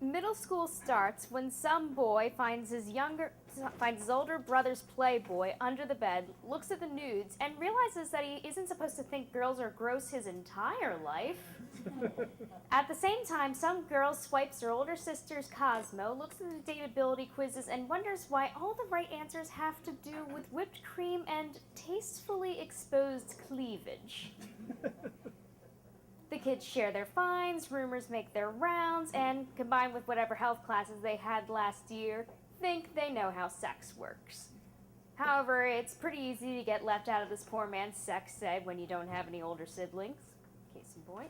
Middle school starts when some boy finds his older brother's Playboy under the bed, looks at the nudes, and realizes that he isn't supposed to think girls are gross his entire life. At the same time, some girl swipes her older sister's Cosmo, looks at the dateability quizzes, and wonders why all the right answers have to do with whipped cream and tastefully exposed cleavage. The kids share their finds, rumors make their rounds, and combined with whatever health classes they had last year, think they know how sex works. However, it's pretty easy to get left out of this poor man's sex ed when you don't have any older siblings. Case in point.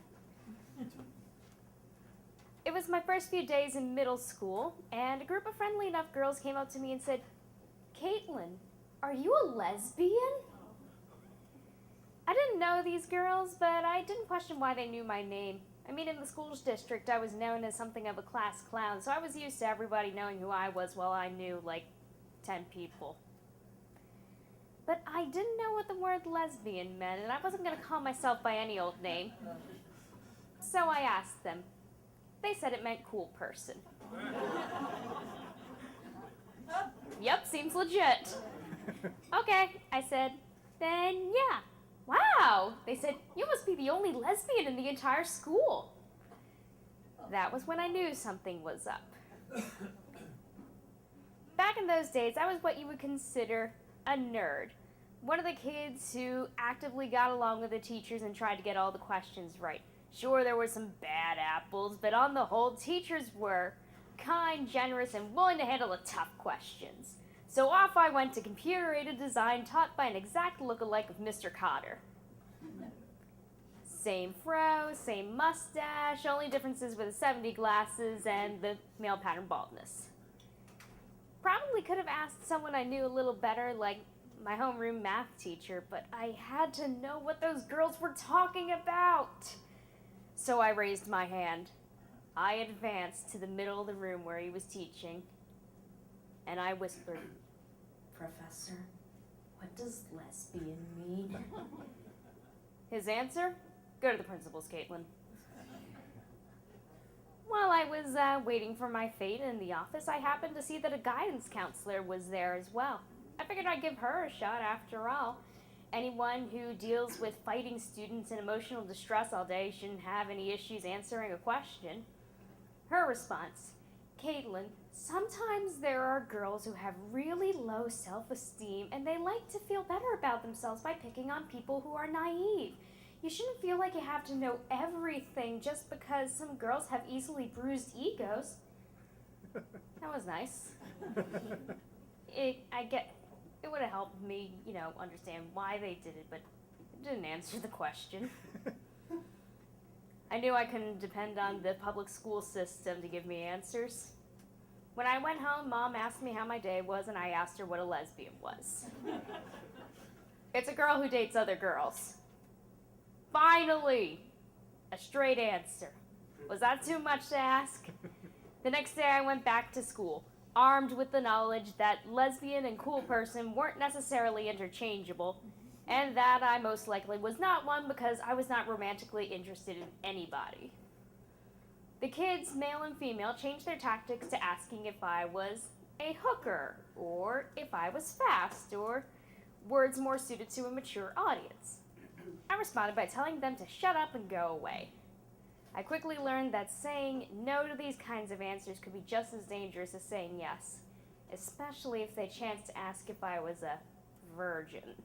It was my first few days in middle school, and a group of friendly enough girls came up to me and said, "Caitlin, are you a lesbian?" I didn't know these girls, but I didn't question why they knew my name. I mean, in the school's district, I was known as something of a class clown, so I was used to everybody knowing who I was while I knew, like, 10 people. But I didn't know what the word lesbian meant, and I wasn't going to call myself by any old name. So I asked them. They said it meant cool person. Yep, seems legit. Okay, I said, then yeah. Wow, they said, you must be the only lesbian in the entire school. That was when I knew something was up. Back in those days, I was what you would consider a nerd. One of the kids who actively got along with the teachers and tried to get all the questions right. Sure, there were some bad apples, but on the whole, teachers were kind, generous, and willing to handle the tough questions. So off I went to computer-aided design taught by an exact look-alike of Mr. Cotter. Same fro, same mustache, only differences with the 70 glasses and the male pattern baldness. Probably could have asked someone I knew a little better, like my homeroom math teacher, but I had to know what those girls were talking about. So I raised my hand. I advanced to the middle of the room where he was teaching, and I whispered, "Professor, what does lesbian mean?" His answer? Go to the principal's, Caitlin. While I was waiting for my fate in the office, I happened to see that a guidance counselor was there as well. I figured I'd give her a shot after all. Anyone who deals with fighting students in emotional distress all day shouldn't have any issues answering a question. Her response, "Caitlin, sometimes there are girls who have really low self-esteem and they like to feel better about themselves by picking on people who are naive. You shouldn't feel like you have to know everything just because some girls have easily bruised egos." That was nice. It would have helped me, understand why they did it, but it didn't answer the question. I knew I couldn't depend on the public school system to give me answers. When I went home, Mom asked me how my day was, and I asked her what a lesbian was. It's a girl who dates other girls. Finally! A straight answer. Was that too much to ask? The next day I went back to school, armed with the knowledge that lesbian and cool person weren't necessarily interchangeable, and that I most likely was not one because I was not romantically interested in anybody. The kids, male and female, changed their tactics to asking if I was a hooker, or if I was fast, or words more suited to a mature audience. I responded by telling them to shut up and go away. I quickly learned that saying no to these kinds of answers could be just as dangerous as saying yes, especially if they chanced to ask if I was a virgin.